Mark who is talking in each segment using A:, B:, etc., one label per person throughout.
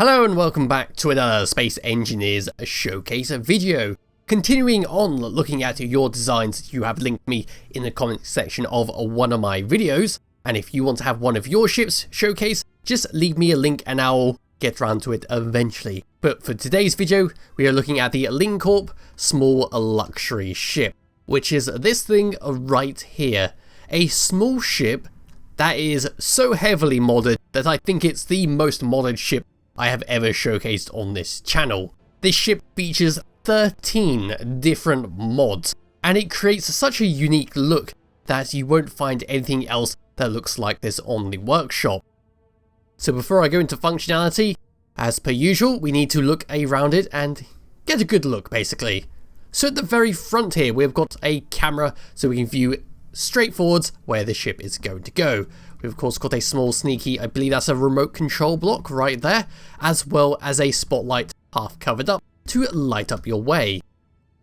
A: Hello and welcome back to another Space Engineers Showcase video. Continuing on looking at your designs, you have linked me in the comment section of one of my videos, and if you want to have one of your ships showcased, just leave me a link and I'll get around to it eventually. But for today's video, we are looking at the LingCORP Small Luxury Ship, which is this thing right here. A small ship that is so heavily modded that I think it's the most modded ship I have ever showcased on this channel. This ship features 13 different mods, and it creates such a unique look that you won't find anything else that looks like this on the workshop. So before I go into functionality, as per usual, we need to look around it and get a good look basically. So at the very front here, we've got a camera so we can view straight forwards where the ship is going to go. We've of course got a small sneaky, I believe that's a remote control block right there, as well as a spotlight half covered up to light up your way.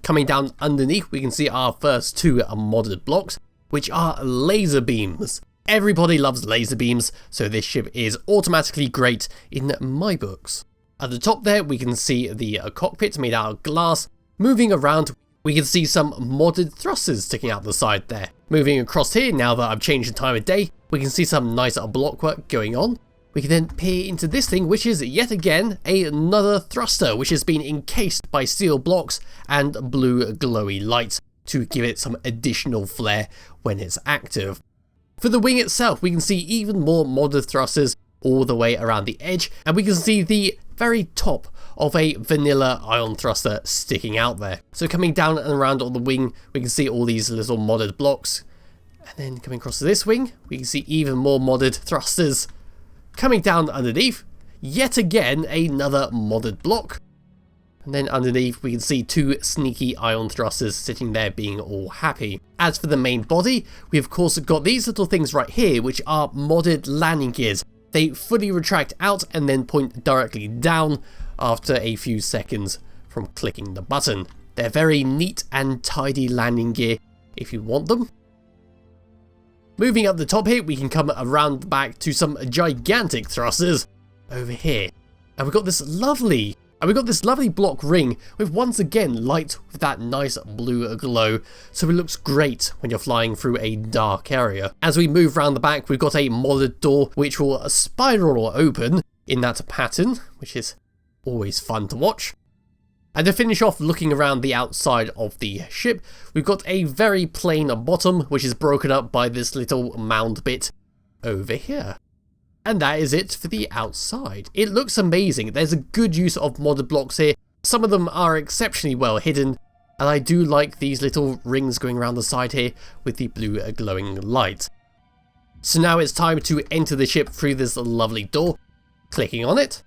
A: Coming down underneath, we can see our first two modded blocks, which are laser beams. Everybody loves laser beams, so this ship is automatically great in my books. At the top there, we can see the cockpit made out of glass. Moving around, we can see some modded thrusters sticking out the side there. Moving across here, now that I've changed the time of day, we can see some nice block work going on. We can then peer into this thing, which is yet again another thruster, which has been encased by steel blocks and blue glowy lights to give it some additional flair when it's active. For the wing itself, we can see even more modded thrusters all the way around the edge, and we can see the very top of a vanilla ion thruster sticking out there. So coming down and around on the wing, we can see all these little modded blocks. And then coming across to this wing, we can see even more modded thrusters. Coming down underneath, yet again another modded block. And then underneath we can see two sneaky ion thrusters sitting there being all happy. As for the main body, we of course got these little things right here, which are modded landing gears. They fully retract out and then point directly down after a few seconds from clicking the button. They're very neat and tidy landing gear if you want them. Moving up the top here, we can come around the back to some gigantic thrusters over here. And we've got this lovely block ring with once again light with that nice blue glow, so it looks great when you're flying through a dark area. As we move around the back, we've got a modded door which will spiral open in that pattern, which is always fun to watch. And to finish off looking around the outside of the ship, we've got a very plain bottom which is broken up by this little mound bit over here. And that is it for the outside. It looks amazing. There's a good use of modded blocks here. Some of them are exceptionally well hidden, and I do like these little rings going around the side here with the blue glowing light. So now it's time to enter the ship through this lovely door. Clicking on it.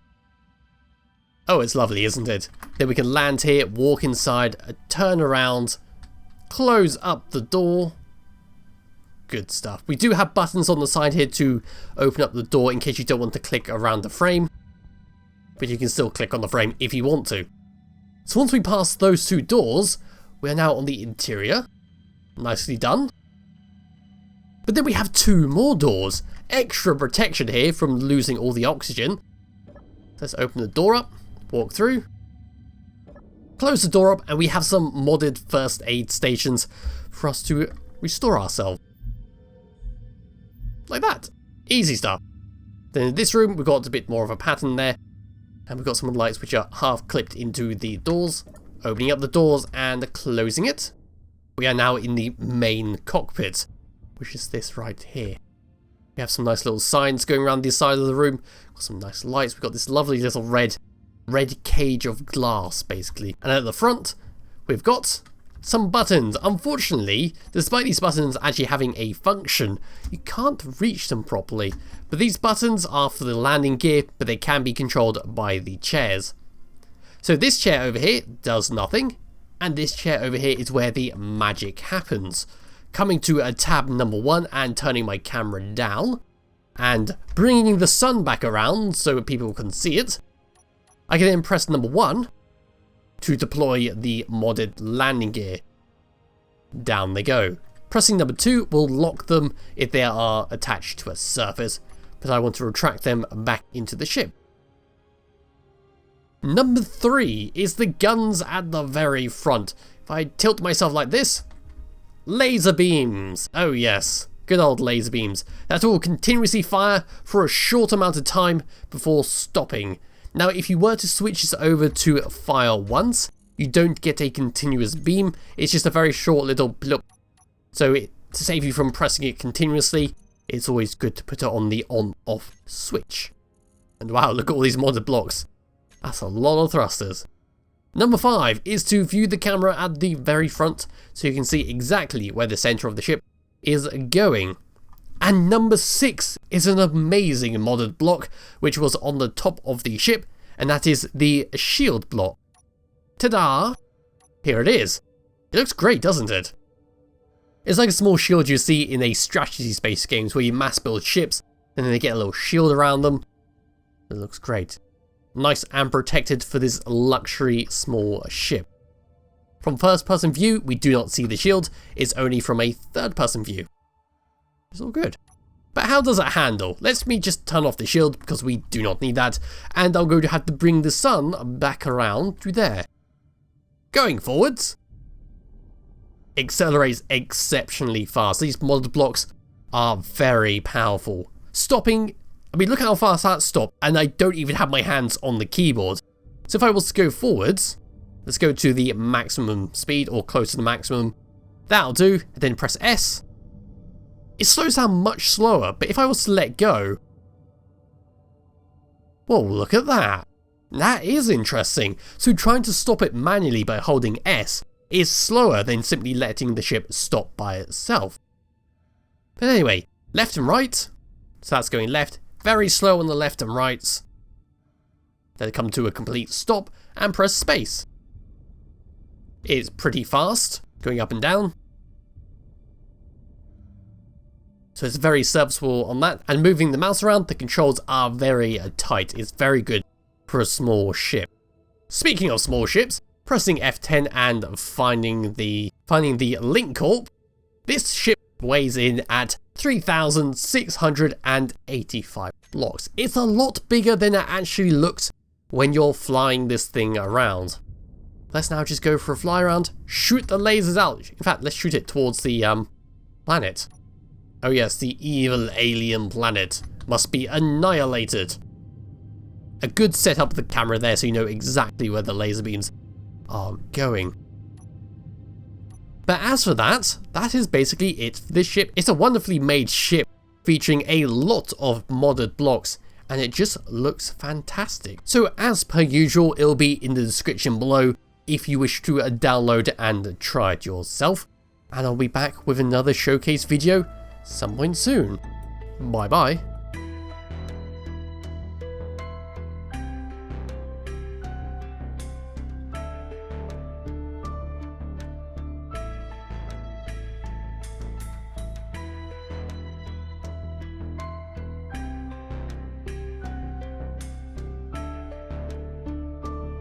A: Oh, it's lovely, isn't it? Then we can land here, walk inside, turn around, close up the door. Good stuff. We do have buttons on the side here to open up the door in case you don't want to click around the frame, but you can still click on the frame if you want to. So once we pass those two doors, we are now on the interior. Nicely done. But then we have two more doors. Extra protection here from losing all the oxygen. Let's open the door up, walk through, close the door up, and we have some modded first aid stations for us to restore ourselves. Like that. Easy stuff. Then in this room, we've got a bit more of a pattern there. And we've got some lights which are half clipped into the doors. Opening up the doors and closing it. We are now in the main cockpit, which is this right here. We have some nice little signs going around the side of the room. Got some nice lights. We've got this lovely little red cage of glass, basically. And at the front, we've got some buttons. Unfortunately, despite these buttons actually having a function, you can't reach them properly. But these buttons are for the landing gear, but they can be controlled by the chairs. So this chair over here does nothing, and this chair over here is where the magic happens. Coming to a tab number 1 and turning my camera down, and bringing the sun back around so people can see it, I can then press number 1 to deploy the modded landing gear. Down they go. Pressing number 2 will lock them if they are attached to a surface, but I want to retract them back into the ship. Number 3 is the guns at the very front. If I tilt myself like this, laser beams. Oh yes, good old laser beams. That will continuously fire for a short amount of time before stopping. Now if you were to switch this over to fire once, you don't get a continuous beam, it's just a very short little blip. So to save you from pressing it continuously, it's always good to put it on the on-off switch. And wow, look at all these modded blocks. That's a lot of thrusters. Number 5 is to view the camera at the very front so you can see exactly where the center of the ship is going. And number 6 is an amazing modded block which was on the top of the ship, and that is the shield block. Ta-da! Here it is. It looks great, doesn't it? It's like a small shield you see in a strategy space games where you mass build ships and then they get a little shield around them. It looks great. Nice and protected for this luxury small ship. From first person view, we do not see the shield, it's only from a third person view. It's all good. But how does it handle? Let me just turn off the shield because we do not need that, and I'm going to have to bring the sun back around to there. Going forwards, accelerates exceptionally fast. These modded blocks are very powerful. Stopping, I mean, look how fast that stopped, and I don't even have my hands on the keyboard. So if I was to go forwards, let's go to the maximum speed or close to the maximum. That'll do, and then press S. It slows down much slower, but if I was to let go, well, look at that. That is interesting. So trying to stop it manually by holding S is slower than simply letting the ship stop by itself. But anyway, left and right. So that's going left, very slow on the left and rights. Then come to a complete stop and press space. It's pretty fast, going up and down. So it's very serviceable on that, and moving the mouse around, the controls are very tight. It's very good for a small ship. Speaking of small ships, pressing F10 and finding the LingCORP, this ship weighs in at 3,685 blocks. It's a lot bigger than it actually looks when you're flying this thing around. Let's now just go for a fly around, shoot the lasers out. In fact, let's shoot it towards the planet. Oh yes, the evil alien planet must be annihilated. A good setup of the camera there so you know exactly where the laser beams are going. But as for that is basically it for this ship. It's a wonderfully made ship featuring a lot of modded blocks, and it just looks fantastic. So as per usual, it'll be in the description below if you wish to download and try it yourself. And I'll be back with another showcase video some point soon. Bye bye.